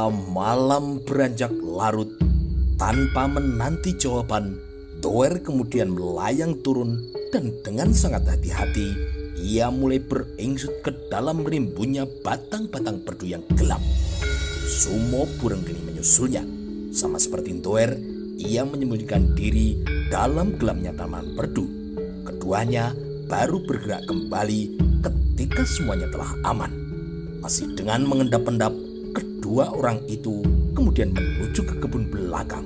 Ketika malam beranjak larut, tanpa menanti jawaban, Doer kemudian melayang turun dan dengan sangat hati-hati ia mulai beringsut ke dalam rimbunnya batang-batang perdu yang gelap. Sumo burung geni menyusulnya. Sama seperti Doer, ia menyembunyikan diri dalam gelapnya taman perdu. Keduanya baru bergerak kembali ketika semuanya telah aman. Masih dengan mengendap-endap, kedua orang itu kemudian menuju ke kebun belakang.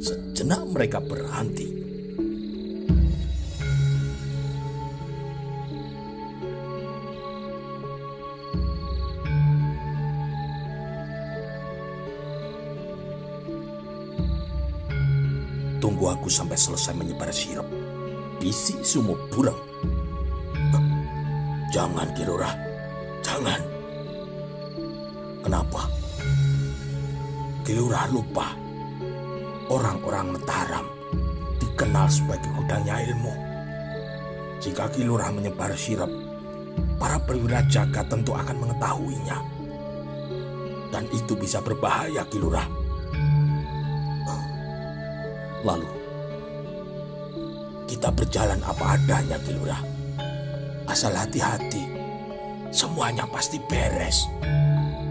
Sejenak mereka berhenti. "Tunggu aku sampai selesai menyebar sirup," bisik Sumo burung. "Jangan, Ki Lurah, jangan." "Kenapa?" "Ki Lurah lupa, orang-orang Mataram dikenal sebagai gudangnya ilmu. Jika Ki Lurah menyebar sirup, para perwira jaga tentu akan mengetahuinya. Dan itu bisa berbahaya, Ki Lurah. Lalu, kita berjalan apa adanya, Ki Lurah. Asal hati-hati, semuanya pasti beres."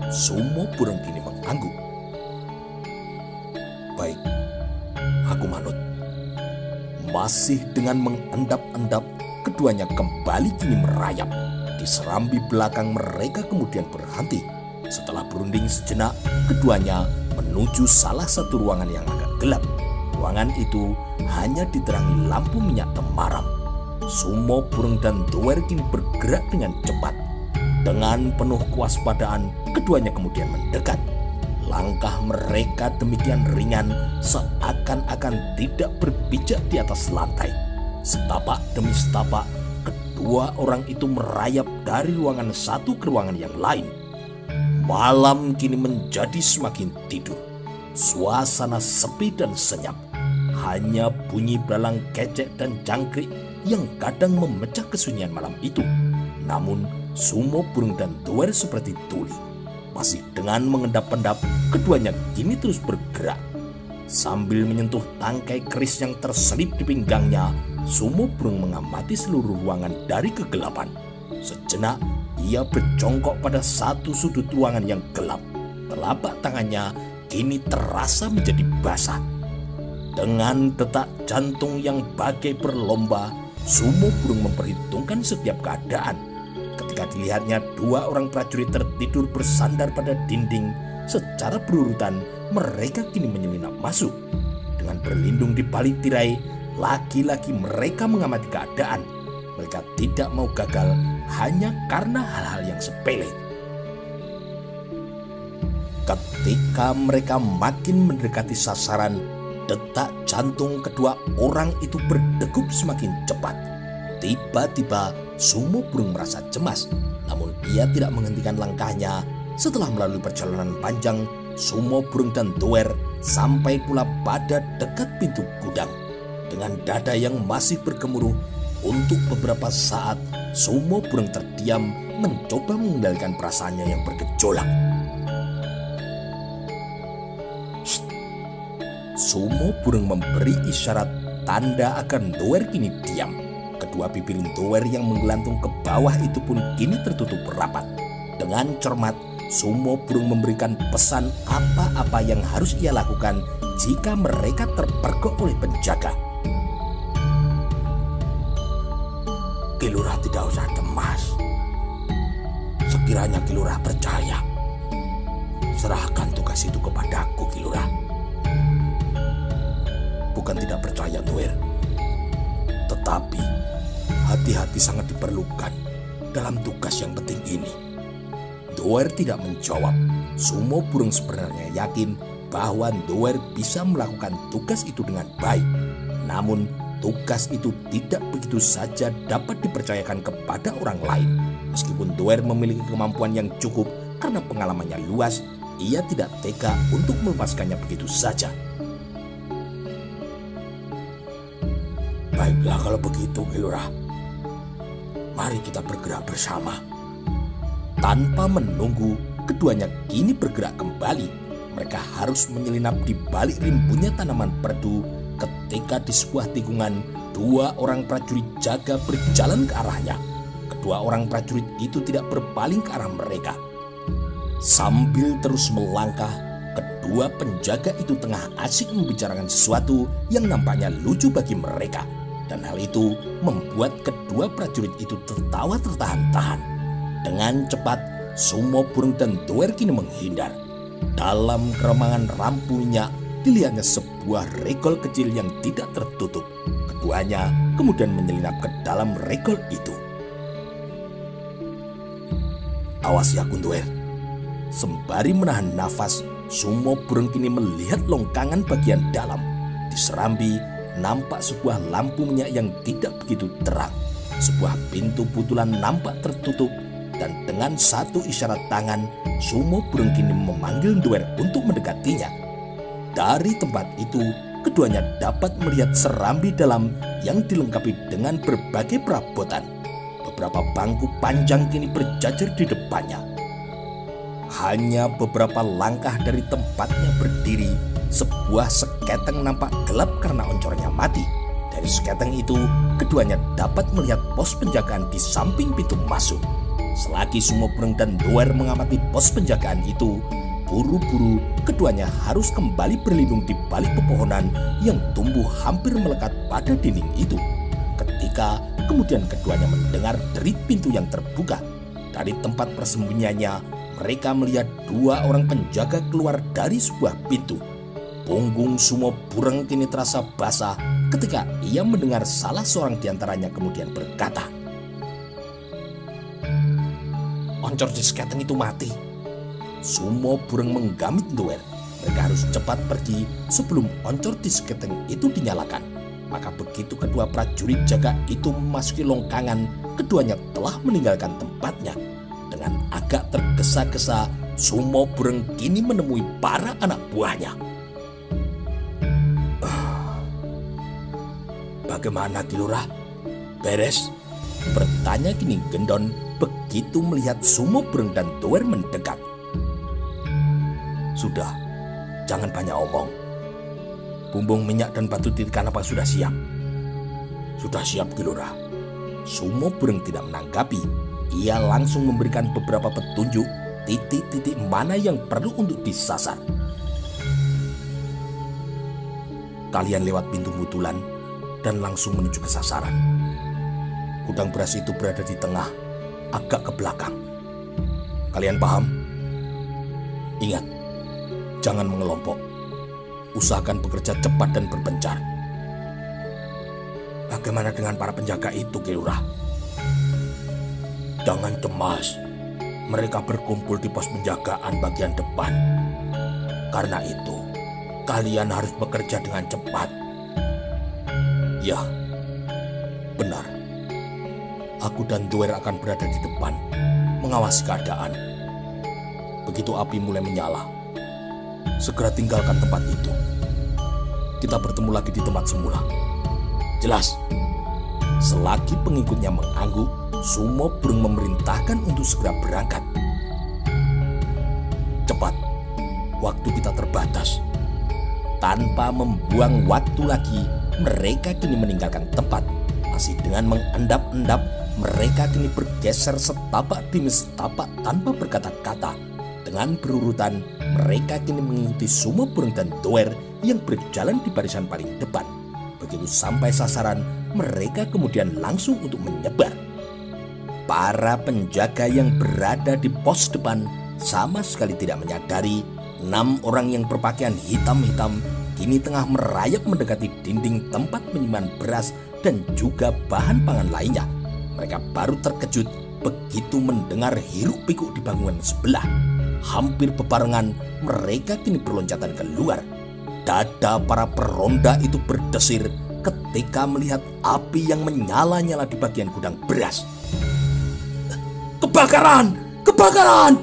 Sumo burung kini mengangguk. "Baik, aku manut." Masih dengan mengendap-endap, keduanya kembali kini merayap. Di serambi belakang mereka kemudian berhenti. Setelah berunding sejenak, keduanya menuju salah satu ruangan yang agak gelap. Ruangan itu hanya diterangi lampu minyak temaram. Sumo burung dan Doer kini bergerak dengan cepat. Dengan penuh kewaspadaan, keduanya kemudian mendekat. Langkah mereka demikian ringan, seakan-akan tidak berpijak di atas lantai. Setapak demi setapak, kedua orang itu merayap dari ruangan satu ke ruangan yang lain. Malam kini menjadi semakin tidur. Suasana sepi dan senyap. Hanya bunyi belalang kecek dan jangkrik yang kadang memecah kesunyian malam itu. Namun Sumo burung dan Doer seperti tuli. Masih dengan mengendap-endap, keduanya kini terus bergerak. Sambil menyentuh tangkai keris yang terselip di pinggangnya, Sumo burung mengamati seluruh ruangan dari kegelapan. Sejenak ia berjongkok pada satu sudut ruangan yang gelap. Telapak tangannya kini terasa menjadi basah. Dengan detak jantung yang bagai berlomba, Sumo burung memperhitungkan setiap keadaan. Ketika dilihatnya dua orang prajurit tertidur bersandar pada dinding, secara berurutan mereka kini menyelinap masuk. Dengan berlindung di balik tirai, lagi-lagi mereka mengamati keadaan. Mereka tidak mau gagal hanya karena hal-hal yang sepele. Ketika mereka makin mendekati sasaran, detak jantung kedua orang itu berdegup semakin cepat. Tiba-tiba Sumo burung merasa cemas, namun ia tidak menghentikan langkahnya. Setelah melalui perjalanan panjang, Sumo burung dan Doer sampai pula pada dekat pintu gudang. Dengan dada yang masih bergemuruh, untuk beberapa saat Sumo burung terdiam mencoba mengendalikan perasaannya yang bergejolak. "Shh!" Sumo burung memberi isyarat tanda akan Doer kini diam. Kedua bibir Doer yang menggelantung ke bawah itu pun kini tertutup rapat. Dengan cermat, Sumo burung memberikan pesan apa-apa yang harus ia lakukan jika mereka terpergok oleh penjaga. "Ki Lurah tidak usah cemas. Sekiranya Ki Lurah percaya, serahkan tugas itu kepadaku, Ki Lurah." "Bukan tidak percaya, Doer. Tetapi hati-hati sangat diperlukan dalam tugas yang penting ini." Doer tidak menjawab. Sumo burung sebenarnya yakin bahwa Doer bisa melakukan tugas itu dengan baik. Namun tugas itu tidak begitu saja dapat dipercayakan kepada orang lain. Meskipun Doer memiliki kemampuan yang cukup karena pengalamannya luas, ia tidak tega untuk melepaskannya begitu saja. "Baiklah kalau begitu, Ki Lurah. Mari kita bergerak bersama." Tanpa menunggu, keduanya kini bergerak kembali. mereka harus menyelinap di balik rimbunnya tanaman perdu ketika di sebuah tikungan 2 orang prajurit jaga berjalan ke arahnya. Kedua orang prajurit itu tidak berpaling ke arah mereka. Sambil terus melangkah, kedua penjaga itu tengah asyik membicarakan sesuatu yang nampaknya lucu bagi mereka. Dan hal itu membuat kedua prajurit itu tertawa tertahan-tahan. Dengan cepat, Sumo Burung dan Doer kini menghindar. Dalam keremangan lampu minyak, dilihatnya sebuah regol kecil yang tidak tertutup. Keduanya kemudian menyelinap ke dalam regol itu. Awas ya Guntuer. Sembari menahan nafas, Sumo Burung kini melihat longkangan bagian dalam. Di serambi nampak sebuah lampu minyak yang tidak begitu terang. Sebuah pintu putulan nampak tertutup, dan dengan satu isyarat tangan, Sumo Burung kini memanggil Doer untuk mendekatinya. Dari tempat itu, keduanya dapat melihat serambi dalam yang dilengkapi dengan berbagai perabotan. Beberapa bangku panjang kini berjajar di depannya. Hanya beberapa langkah dari tempatnya berdiri, sebuah seketeng nampak gelap karena oncornya mati. Dari seketeng itu, keduanya dapat melihat pos penjagaan di samping pintu masuk. Selagi Sumo Burung dan Doer mengamati pos penjagaan itu, buru-buru keduanya harus kembali berlindung di balik pepohonan yang tumbuh hampir melekat pada dinding itu. Ketika kemudian keduanya mendengar derit pintu yang terbuka. Dari tempat persembunyiannya, mereka melihat 2 orang penjaga keluar dari sebuah pintu. Punggung Sumo Burung kini terasa basah ketika ia mendengar salah seorang di antaranya kemudian berkata, "Oncor di seketeng itu mati." Sumo Burung menggamit Doer. Mereka harus cepat pergi sebelum oncor di seketeng itu dinyalakan. Maka begitu kedua prajurit jaga itu memasuki longkangan, keduanya telah meninggalkan tempatnya. Dengan agak tergesa-gesa, Sumo Burung kini menemui para anak buahnya. "Bagaimana Ki Lurah? Beres?" bertanya kini Gendon begitu melihat Sumo Burung dan Doer mendekat. "Sudah, jangan banyak omong. Bumbung minyak dan batu titikan apa sudah siap?" "Sudah siap Ki Lurah." Sumo Burung tidak menanggapi. Ia langsung memberikan beberapa petunjuk titik-titik mana yang perlu untuk disasar. "Kalian lewat pintu mutulan dan langsung menuju ke sasaran. Gudang beras itu berada di tengah, agak ke belakang. Kalian paham? Ingat, jangan mengelompok. Usahakan bekerja cepat dan berpencar." "Bagaimana dengan para penjaga itu, Ki Lurah?" "Jangan cemas. Mereka berkumpul di pos penjagaan bagian depan. Karena itu, kalian harus bekerja dengan cepat." "Ya, benar. Aku dan Doer akan berada di depan, mengawasi keadaan. Begitu api mulai menyala, segera tinggalkan tempat itu. Kita bertemu lagi di tempat semula. Jelas?" Selagi pengikutnya mengangguk, Sumo Burung memerintahkan untuk segera berangkat. "Cepat, waktu kita terbatas." Tanpa membuang waktu lagi, mereka kini meninggalkan tempat. Masih dengan mengendap-endap, mereka kini bergeser setapak demi setapak tanpa berkata-kata. Dengan berurutan, mereka kini mengikuti Sumo Burung dan Doer yang berjalan di barisan paling depan. Begitu sampai sasaran, mereka kemudian langsung untuk menyebar. Para penjaga yang berada di pos depan sama sekali tidak menyadari 6 orang yang berpakaian hitam-hitam kini tengah merayap mendekati dinding tempat penyimpanan beras dan juga bahan pangan lainnya. Mereka baru terkejut begitu mendengar hiruk-pikuk di bangunan sebelah. Hampir bebarengan mereka kini berloncatan keluar. Dada para peronda itu berdesir ketika melihat api yang menyala-nyala di bagian gudang beras. "Kebakaran! Kebakaran!"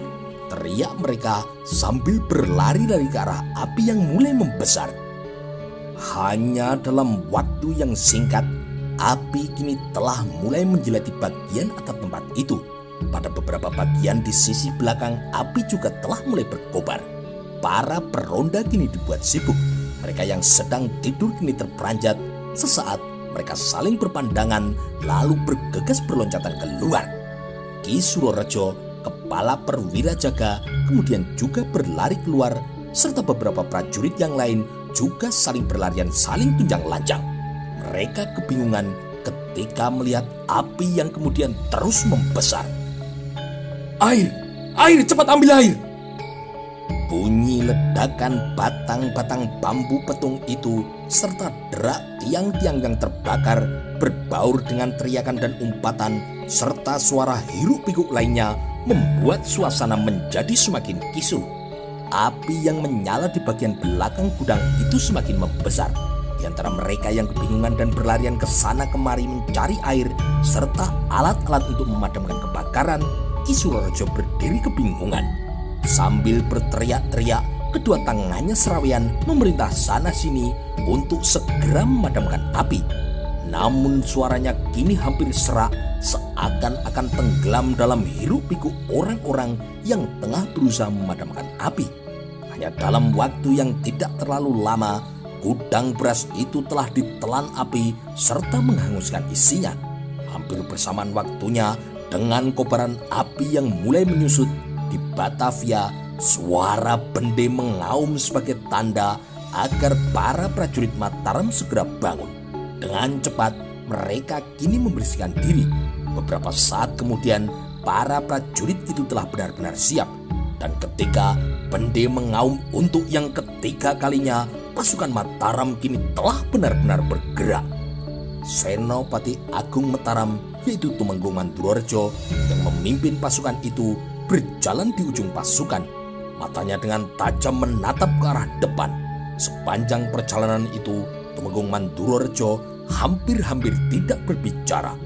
teriak mereka sambil berlari-lari ke arah api yang mulai membesar. Hanya dalam waktu yang singkat, api kini telah mulai menjilati bagian atap tempat itu. Pada beberapa bagian di sisi belakang, api juga telah mulai berkobar. para peronda kini dibuat sibuk. Mereka yang sedang tidur kini terperanjat. Sesaat mereka saling berpandangan lalu bergegas berloncatan keluar. Ki Surorejo, kepala perwira jaga, kemudian juga berlari keluar, serta beberapa prajurit yang lain juga saling berlarian saling tunjang lanjang. Mereka kebingungan ketika melihat api yang kemudian terus membesar. "Air! Air! Cepat ambil air!" Bunyi ledakan batang-batang bambu petung itu serta derak tiang-tiang yang terbakar berbaur dengan teriakan dan umpatan serta suara hiruk-pikuk lainnya membuat suasana menjadi semakin kisuh. Api yang menyala di bagian belakang gudang itu semakin membesar. Di antara mereka yang kebingungan dan berlarian ke sana kemari mencari air serta alat-alat untuk memadamkan kebakaran, Ki Surorejo berdiri kebingungan. Sambil berteriak-teriak, kedua tangannya serawean memerintah sana-sini untuk segera memadamkan api. Namun suaranya kini hampir serak, seakan-akan tenggelam dalam hiruk-pikuk orang-orang yang tengah berusaha memadamkan api. Hanya dalam waktu yang tidak terlalu lama, gudang beras itu telah ditelan api serta menghanguskan isinya. Hampir bersamaan waktunya dengan kobaran api yang mulai menyusut, di Batavia suara bende mengaum sebagai tanda agar para prajurit Mataram segera bangun. Dengan cepat mereka kini membersihkan diri. Beberapa saat kemudian para prajurit itu telah benar-benar siap. Dan ketika bende mengaum untuk yang ketiga kalinya, pasukan Mataram kini telah benar-benar bergerak. Senopati Agung Mataram, yaitu Tumenggung Mandurorejo, yang memimpin pasukan itu berjalan di ujung pasukan. Matanya dengan tajam menatap ke arah depan. Sepanjang perjalanan itu, Tumenggung Mandurorejo hampir-hampir tidak berbicara.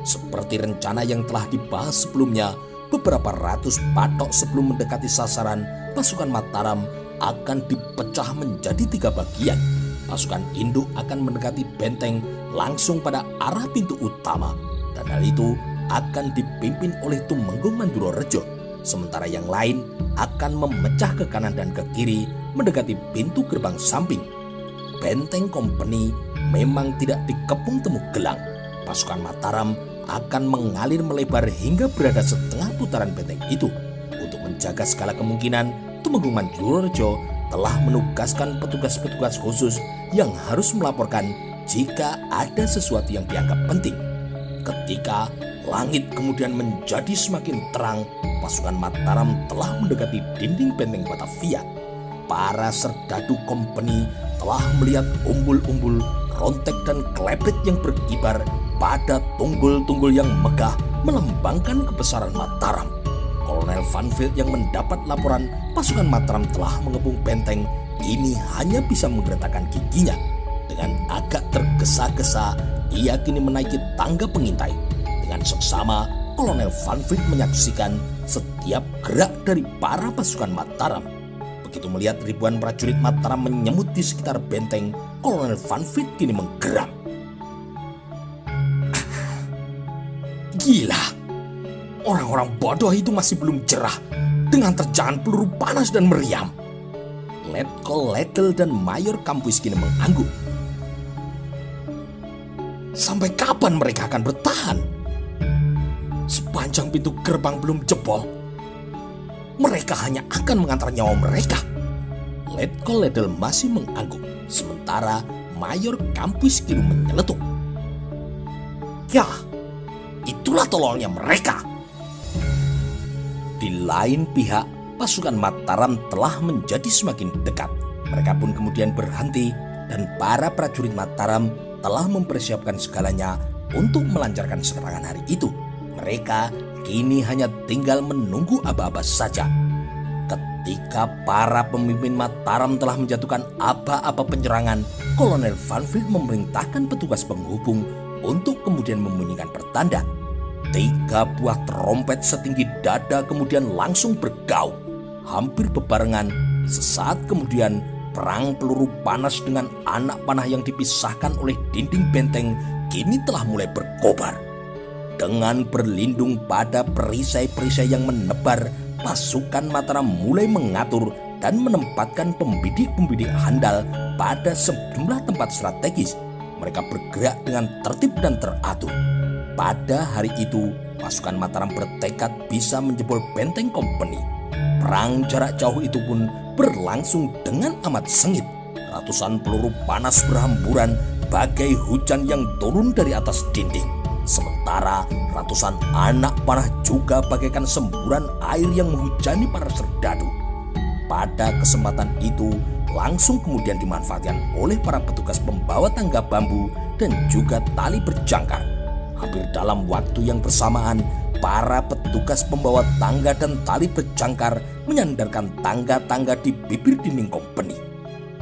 Seperti rencana yang telah dibahas sebelumnya, beberapa ratus patok sebelum mendekati sasaran, pasukan Mataram akan dipecah menjadi 3 bagian. Pasukan induk akan mendekati benteng langsung pada arah pintu utama, dan hal itu akan dipimpin oleh Tumenggung Mandurorejo. Sementara yang lain akan memecah ke kanan dan ke kiri mendekati pintu gerbang samping. Benteng kompeni memang tidak dikepung temu gelang. Pasukan Mataram akan mengalir melebar hingga berada setengah putaran benteng itu. Untuk menjaga segala kemungkinan, Tumenggung Mandurorejo telah menugaskan petugas-petugas khusus yang harus melaporkan jika ada sesuatu yang dianggap penting. Ketika langit kemudian menjadi semakin terang, pasukan Mataram telah mendekati dinding benteng Batavia. Para serdadu kompeni telah melihat umbul-umbul, rontek dan klepet yang berkibar pada tunggul-tunggul yang megah melambangkan kebesaran Mataram. Kolonel Vanfield yang mendapat laporan pasukan Mataram telah mengepung benteng kini hanya bisa menggeretakkan giginya. Dengan agak tergesa-gesa, ia kini menaiki tangga pengintai. Dengan seksama, Kolonel Vanfield menyaksikan setiap gerak dari para pasukan Mataram. Begitu melihat ribuan prajurit Mataram menyemut di sekitar benteng, Kolonel Vanfield kini menggeram. Gila, orang-orang bodoh itu masih belum jerah dengan terjangan peluru panas dan meriam. Letkol Ledel dan Mayor Kampuis kini mengangguk. Sampai kapan mereka akan bertahan? Sepanjang pintu gerbang belum jebol, mereka hanya akan mengantar nyawa mereka. Letkol Ledel masih mengangguk, sementara Mayor Kampuis kini menyeletuk. Ya, itulah tololnya mereka. Di lain pihak, pasukan Mataram telah menjadi semakin dekat. Mereka pun kemudian berhenti dan para prajurit Mataram telah mempersiapkan segalanya untuk melancarkan serangan hari itu. Mereka kini hanya tinggal menunggu aba-aba saja. Ketika para pemimpin Mataram telah menjatuhkan aba-aba penyerangan, Kolonel Vanfield memerintahkan petugas penghubung untuk kemudian membunyikan pertanda. 3 buah trompet setinggi dada kemudian langsung bergaung. Hampir bebarengan, sesaat kemudian perang peluru panas dengan anak panah yang dipisahkan oleh dinding benteng kini telah mulai berkobar. Dengan berlindung pada perisai-perisai yang menebar, pasukan Mataram mulai mengatur dan menempatkan pembidik-pembidik handal pada sejumlah tempat strategis. Mereka bergerak dengan tertib dan teratur. Pada hari itu, pasukan Mataram bertekad bisa menjebol benteng kompeni. Perang jarak jauh itu pun berlangsung dengan amat sengit. Ratusan peluru panas berhamburan bagai hujan yang turun dari atas dinding. Sementara ratusan anak panah juga bagaikan semburan air yang menghujani para serdadu. Pada kesempatan itu langsung kemudian dimanfaatkan oleh para petugas pembawa tangga bambu dan juga tali berjangkar. Hampir dalam waktu yang bersamaan, para petugas pembawa tangga dan tali berjangkar menyandarkan tangga-tangga di bibir dinding kompeni.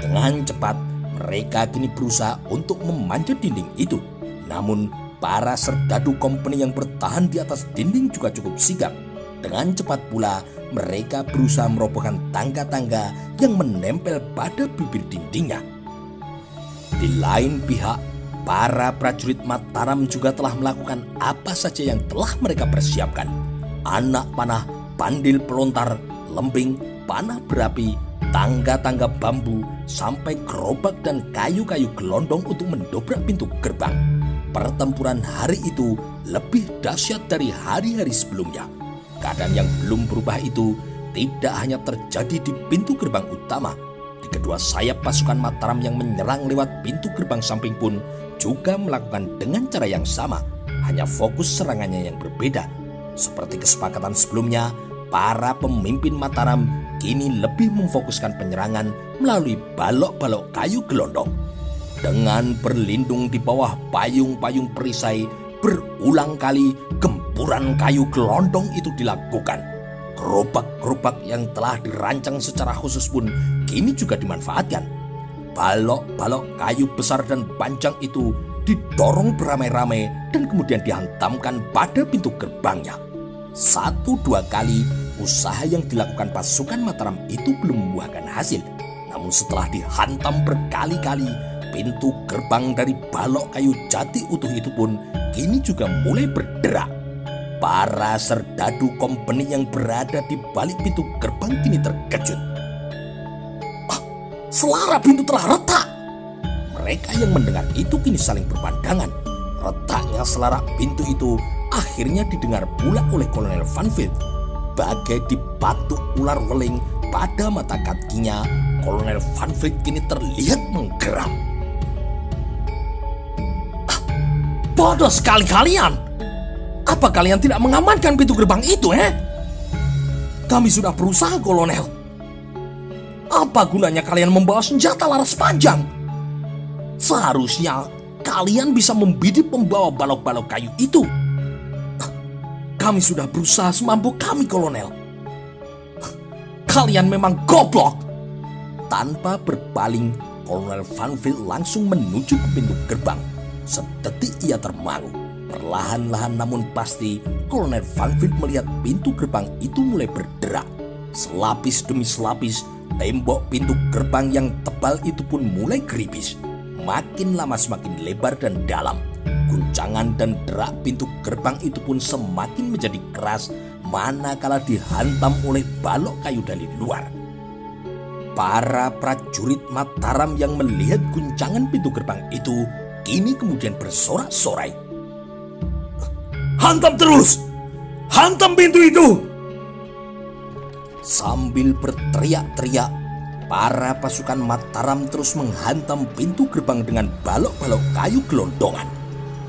Dengan cepat, mereka kini berusaha untuk memanjat dinding itu. Namun, para serdadu kompeni yang bertahan di atas dinding juga cukup sigap. Dengan cepat pula, mereka berusaha merobohkan tangga-tangga yang menempel pada bibir dindingnya. Di lain pihak, para prajurit Mataram juga telah melakukan apa saja yang telah mereka persiapkan. Anak panah, pandil pelontar, lembing, panah berapi, tangga-tangga bambu, sampai gerobak dan kayu-kayu gelondong untuk mendobrak pintu gerbang. Pertempuran hari itu lebih dahsyat dari hari-hari sebelumnya. Keadaan yang belum berubah itu tidak hanya terjadi di pintu gerbang utama. Di kedua sayap pasukan Mataram yang menyerang lewat pintu gerbang samping pun juga melakukan dengan cara yang sama, hanya fokus serangannya yang berbeda. Seperti kesepakatan sebelumnya, para pemimpin Mataram kini lebih memfokuskan penyerangan melalui balok-balok kayu gelondong. Dengan berlindung di bawah payung-payung perisai, berulang kali gempuran kayu gelondong itu dilakukan. Gerobak-gerobak yang telah dirancang secara khusus pun kini juga dimanfaatkan. Balok-balok kayu besar dan panjang itu didorong beramai-ramai dan kemudian dihantamkan pada pintu gerbangnya. 1-2 kali usaha yang dilakukan pasukan Mataram itu belum membuahkan hasil. Namun setelah dihantam berkali-kali, pintu gerbang dari balok kayu jati utuh itu pun kini juga mulai berderak. Para serdadu kompeni yang berada di balik pintu gerbang kini terkejut. Selara pintu telah retak. Mereka yang mendengar itu kini saling berpandangan. Retaknya selara pintu itu akhirnya didengar pula oleh Kolonel Van Vliet. Bagai dipatuk ular weling pada mata kakinya, Kolonel Van Vliet kini terlihat menggeram. Bodoh sekali kalian. Apa kalian tidak mengamankan pintu gerbang itu, Kami sudah berusaha, Kolonel. Apa gunanya kalian membawa senjata laras panjang? Seharusnya kalian bisa membidik pembawa balok-balok kayu itu. Kami sudah berusaha semampu kami, Kolonel. Kalian memang goblok. Tanpa berpaling, Kolonel Van Vliet langsung menuju ke pintu gerbang. Sedetik ia termangu. Perlahan-lahan namun pasti, Kolonel Van Vliet melihat pintu gerbang itu mulai berderak. Selapis demi selapis, tembok pintu gerbang yang tebal itu pun mulai geripis. Makin lama semakin lebar dan dalam. Guncangan dan derak pintu gerbang itu pun semakin menjadi keras manakala dihantam oleh balok kayu dari luar. Para prajurit Mataram yang melihat guncangan pintu gerbang itu kini kemudian bersorak-sorai. Hantam terus! Hantam pintu itu! Sambil berteriak-teriak, para pasukan Mataram terus menghantam pintu gerbang dengan balok-balok kayu gelondongan.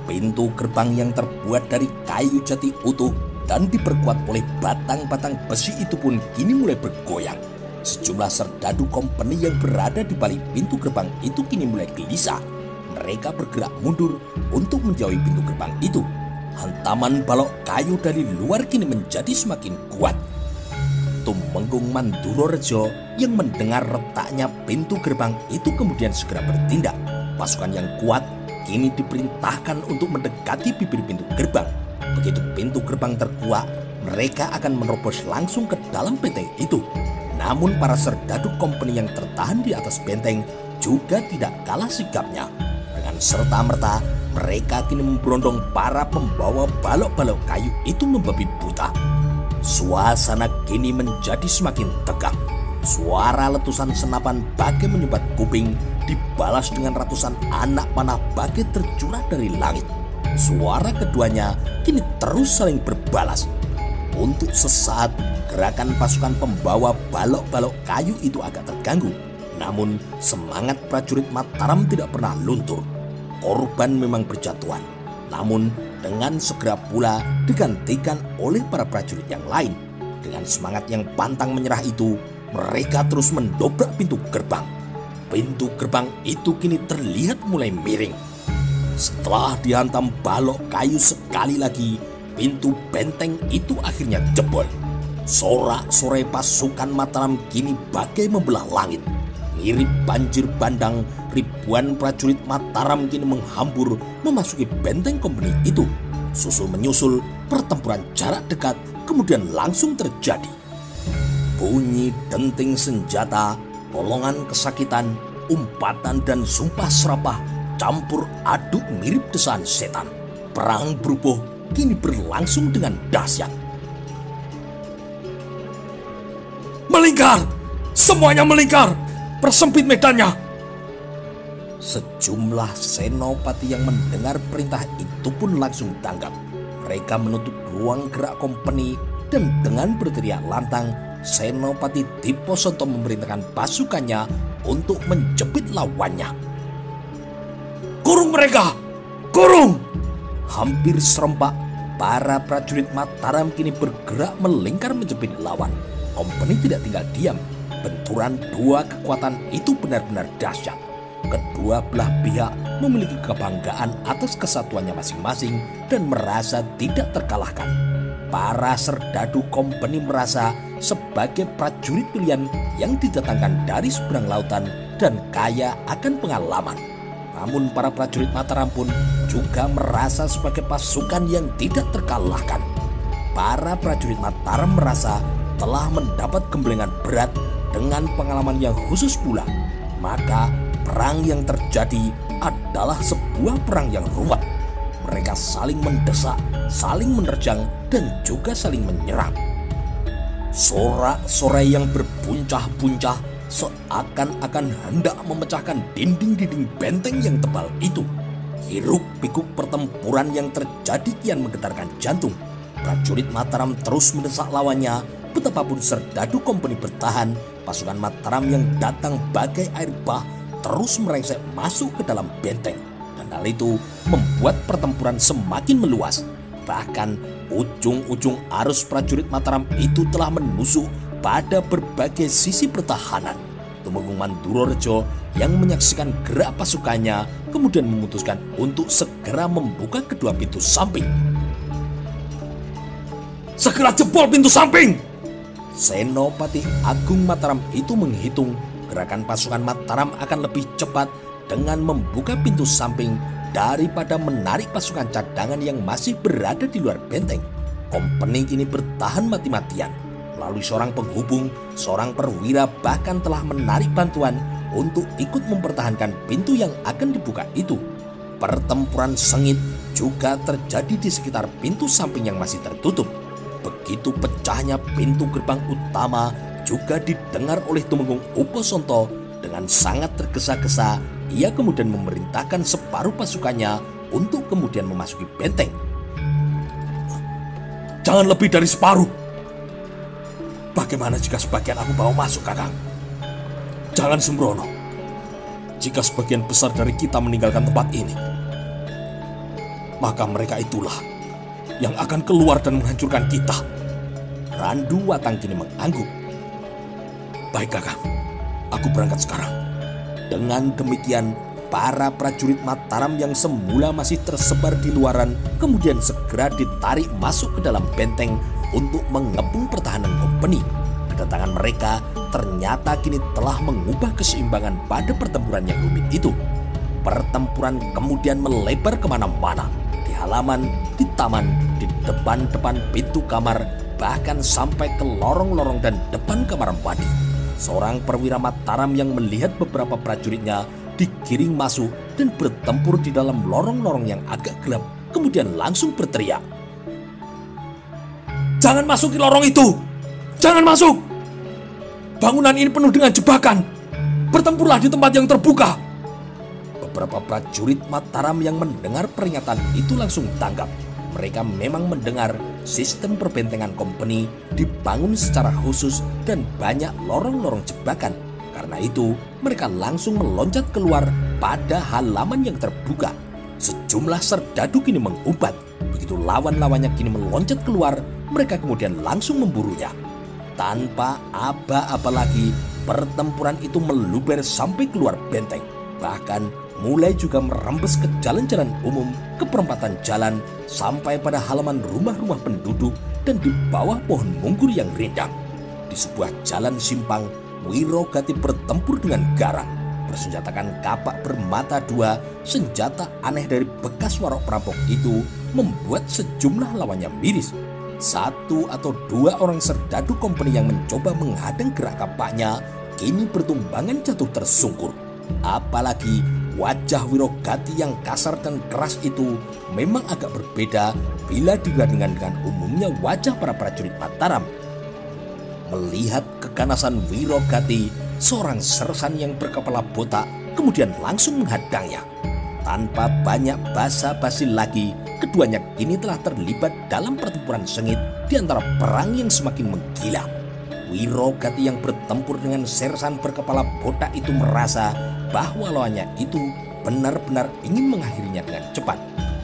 Pintu gerbang yang terbuat dari kayu jati utuh dan diperkuat oleh batang-batang besi itu pun kini mulai bergoyang. Sejumlah serdadu kompeni yang berada di balik pintu gerbang itu kini mulai gelisah. Mereka bergerak mundur untuk menjauhi pintu gerbang itu. Hantaman balok kayu dari luar kini menjadi semakin kuat. Tumenggung Mandurorejo yang mendengar retaknya pintu gerbang itu kemudian segera bertindak. Pasukan yang kuat kini diperintahkan untuk mendekati bibir pintu gerbang. Begitu pintu gerbang terkuak, mereka akan menerobos langsung ke dalam benteng itu. Namun para serdadu kompeni yang tertahan di atas benteng juga tidak kalah sigapnya. Dengan serta-merta, mereka kini memberondong para pembawa balok-balok kayu itu membabi buta. Suasana kini menjadi semakin tegang. Suara letusan senapan bagai menyumbat kuping dibalas dengan ratusan anak panah bagai tercurah dari langit. Suara keduanya kini terus saling berbalas. Untuk sesaat gerakan pasukan pembawa balok-balok kayu itu agak terganggu. Namun semangat prajurit Mataram tidak pernah luntur. Korban memang berjatuhan, namun dengan segera pula digantikan oleh para prajurit yang lain. Dengan semangat yang pantang menyerah itu, mereka terus mendobrak pintu gerbang. Pintu gerbang itu kini terlihat mulai miring. Setelah dihantam balok kayu sekali lagi, pintu benteng itu akhirnya jebol. Sorak-sorai pasukan Mataram kini bagai membelah langit. Mirip banjir bandang, ribuan prajurit Mataram kini menghambur memasuki benteng kompeni itu. Susul menyusul, pertempuran jarak dekat kemudian langsung terjadi. Bunyi denting senjata, lolongan kesakitan, umpatan dan sumpah serapah campur aduk mirip desaan setan. Perang berubuh kini berlangsung dengan dahsyat. Melingkar! Semuanya melingkar! Persempit medannya! Sejumlah senopati yang mendengar perintah itu pun langsung tanggap. Mereka menutup ruang gerak kompeni dan dengan berteriak lantang, Senopati Diposonto memerintahkan pasukannya untuk menjepit lawannya. Kurung mereka! Kurung! Hampir serempak, para prajurit Mataram kini bergerak melingkar menjepit lawan. Kompeni tidak tinggal diam. Benturan dua kekuatan itu benar-benar dahsyat. Kedua belah pihak memiliki kebanggaan atas kesatuannya masing-masing dan merasa tidak terkalahkan. Para serdadu kompeni merasa sebagai prajurit pilihan yang didatangkan dari seberang lautan dan kaya akan pengalaman. Namun para prajurit Mataram pun juga merasa sebagai pasukan yang tidak terkalahkan. Para prajurit Mataram merasa telah mendapat gemblengan berat dengan pengalaman yang khusus pula. Maka perang yang terjadi adalah sebuah perang yang ruwet. Mereka saling mendesak, saling menerjang, dan juga saling menyerang. Sorak-sorai yang berbuncah-buncah seakan-akan hendak memecahkan dinding-dinding benteng yang tebal itu. Hiruk-pikuk pertempuran yang terjadi kian menggetarkan jantung. Prajurit Mataram terus mendesak lawannya. Betapapun serdadu kompeni bertahan, pasukan Mataram yang datang bagai air bah terus merengsek masuk ke dalam benteng. Dan hal itu membuat pertempuran semakin meluas. Bahkan ujung-ujung arus prajurit Mataram itu telah menusuk pada berbagai sisi pertahanan. Tumenggung Mandurorejo yang menyaksikan gerak pasukannya kemudian memutuskan untuk segera membuka kedua pintu samping. Segera jebol pintu samping! Senopati Agung Mataram itu menghitung gerakan pasukan Mataram akan lebih cepat dengan membuka pintu samping daripada menarik pasukan cadangan yang masih berada di luar benteng. Kompeni kini bertahan mati-matian. Melalui seorang penghubung, seorang perwira bahkan telah menarik bantuan untuk ikut mempertahankan pintu yang akan dibuka itu. Pertempuran sengit juga terjadi di sekitar pintu samping yang masih tertutup. Begitu pecahnya pintu gerbang utama juga didengar oleh Tumenggung Uposonto. Dengan sangat tergesa-gesa, ia kemudian memerintahkan separuh pasukannya untuk kemudian memasuki benteng. Jangan lebih dari separuh. Bagaimana jika sebagian aku bawa masuk, Kakang? Jangan sembrono. Jika sebagian besar dari kita meninggalkan tempat ini, maka mereka itulah yang akan keluar dan menghancurkan kita. Randu Watang kini mengangguk. Baik, Kakang. Aku berangkat sekarang. Dengan demikian, para prajurit Mataram yang semula masih tersebar di luaran kemudian segera ditarik masuk ke dalam benteng untuk mengepung pertahanan kompeni. Kedatangan mereka ternyata kini telah mengubah keseimbangan pada pertempuran yang rumit itu. Pertempuran kemudian melebar kemana-mana. Di halaman, di taman, di depan-depan pintu kamar, bahkan sampai ke lorong-lorong dan depan kamar mandi. Seorang perwira Mataram yang melihat beberapa prajuritnya digiring masuk dan bertempur di dalam lorong-lorong yang agak gelap, kemudian langsung berteriak, "Jangan masuki lorong itu! Jangan masuk! bangunan ini penuh dengan jebakan. Bertempurlah di tempat yang terbuka. Beberapa prajurit Mataram yang mendengar peringatan itu langsung tanggap. Mereka memang mendengar sistem perbentengan company dibangun secara khusus dan banyak lorong-lorong jebakan. Karena itu, mereka langsung meloncat keluar pada halaman yang terbuka. Sejumlah serdadu kini mengumpat. Begitu lawan-lawannya kini meloncat keluar, mereka kemudian langsung memburunya. Tanpa aba-aba lagi, pertempuran itu meluber sampai keluar benteng. Bahkan mulai juga merembes ke jalan-jalan umum, ke perempatan jalan, sampai pada halaman rumah-rumah penduduk dan di bawah pohon munggur yang rindang. Di sebuah jalan simpang, Wirogati bertempur dengan garang. Bersenjatakan kapak bermata dua, senjata aneh dari bekas warok perampok itu membuat sejumlah lawannya miris. Satu atau dua orang serdadu company yang mencoba menghadang gerak kapaknya kini bertumbangan jatuh tersungkur. Apalagi wajah Wirogati yang kasar dan keras itu memang agak berbeda bila dibandingkan dengan umumnya wajah para prajurit Mataram. Melihat keganasan Wirogati, seorang sersan yang berkepala botak kemudian langsung menghadangnya. Tanpa banyak basa-basi lagi, keduanya kini telah terlibat dalam pertempuran sengit di antara perang yang semakin menggila. Wirogati yang bertempur dengan sersan berkepala botak itu merasa bahwa lawannya itu benar-benar ingin mengakhirinya dengan cepat.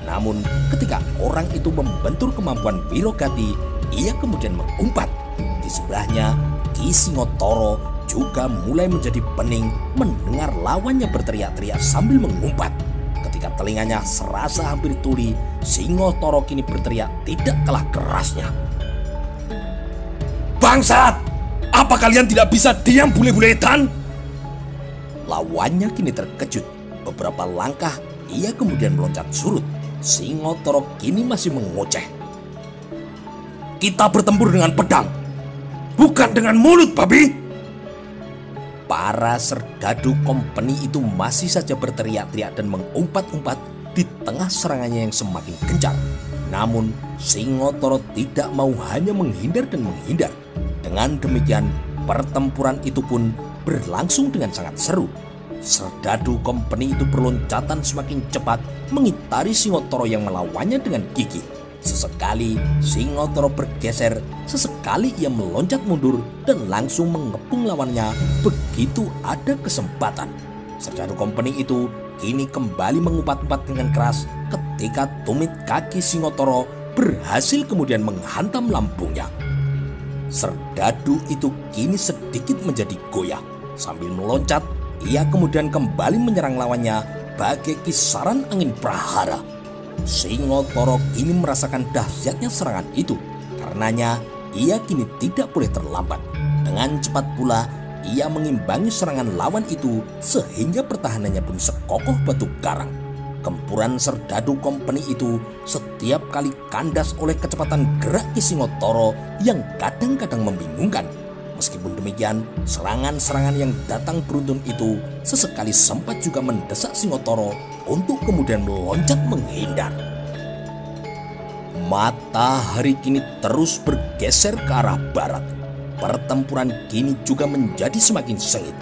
Namun ketika orang itu membentur kemampuan Wirogati, ia kemudian mengumpat. Di sebelahnya, Ki Singotoro juga mulai menjadi pening mendengar lawannya berteriak-teriak sambil mengumpat. Ketika telinganya serasa hampir tuli, Singotoro kini berteriak tidak kalah kerasnya. Bangsat! Apa kalian tidak bisa diam bule-buletan? Lawannya kini terkejut. Beberapa langkah ia kemudian meloncat surut. Singotoro kini masih mengoceh. Kita bertempur dengan pedang, bukan dengan mulut, babi. Para serdadu company itu masih saja berteriak-teriak dan mengumpat-umpat di tengah serangannya yang semakin gencar. Namun Singotoro tidak mau hanya menghindar dan menghindar. Dengan demikian, pertempuran itu pun berlangsung dengan sangat seru. Serdadu company itu berloncatan semakin cepat mengitari Singotoro yang melawannya dengan gigih. Sesekali Singotoro bergeser, sesekali ia meloncat mundur dan langsung mengepung lawannya begitu ada kesempatan. Serdadu company itu kini kembali mengumpat-umpat dengan keras ketika tumit kaki Singotoro berhasil kemudian menghantam lambungnya. Serdadu itu kini sedikit menjadi goyah. Sambil meloncat, ia kemudian kembali menyerang lawannya bagai kisaran angin prahara. Singotoro kini merasakan dahsyatnya serangan itu. Karenanya, ia kini tidak boleh terlambat. Dengan cepat pula, ia mengimbangi serangan lawan itu sehingga pertahanannya pun sekokoh batu karang. Gempuran serdadu company itu setiap kali kandas oleh kecepatan gerak Ki Singotoro yang kadang-kadang membingungkan. Meskipun demikian, serangan-serangan yang datang beruntun itu sesekali sempat juga mendesak Singotoro untuk kemudian meloncat menghindar. Matahari kini terus bergeser ke arah barat. Pertempuran kini juga menjadi semakin sengit.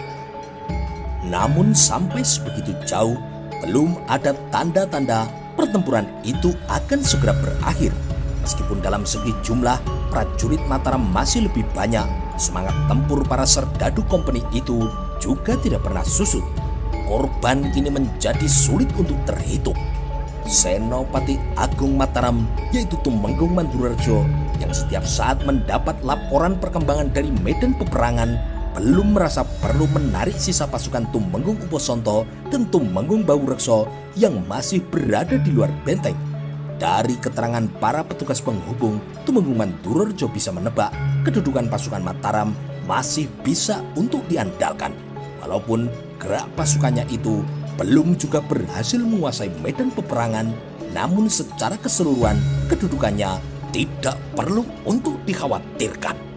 Namun sampai sebegitu jauh, belum ada tanda-tanda pertempuran itu akan segera berakhir. Meskipun dalam segi jumlah prajurit Mataram masih lebih banyak, semangat tempur para serdadu company itu juga tidak pernah susut. Korban kini menjadi sulit untuk terhitung. Senopati Agung Mataram, yaitu Tumenggung Mandurejo, yang setiap saat mendapat laporan perkembangan dari medan peperangan, belum merasa perlu menarik sisa pasukan Tumenggung Uposonto dan Tumenggung Baurekso yang masih berada di luar benteng. Dari keterangan para petugas penghubung, Tumenggung Mandurejo bisa menebak kedudukan pasukan Mataram masih bisa untuk diandalkan. Walaupun gerak pasukannya itu belum juga berhasil menguasai medan peperangan, namun secara keseluruhan kedudukannya tidak perlu untuk dikhawatirkan.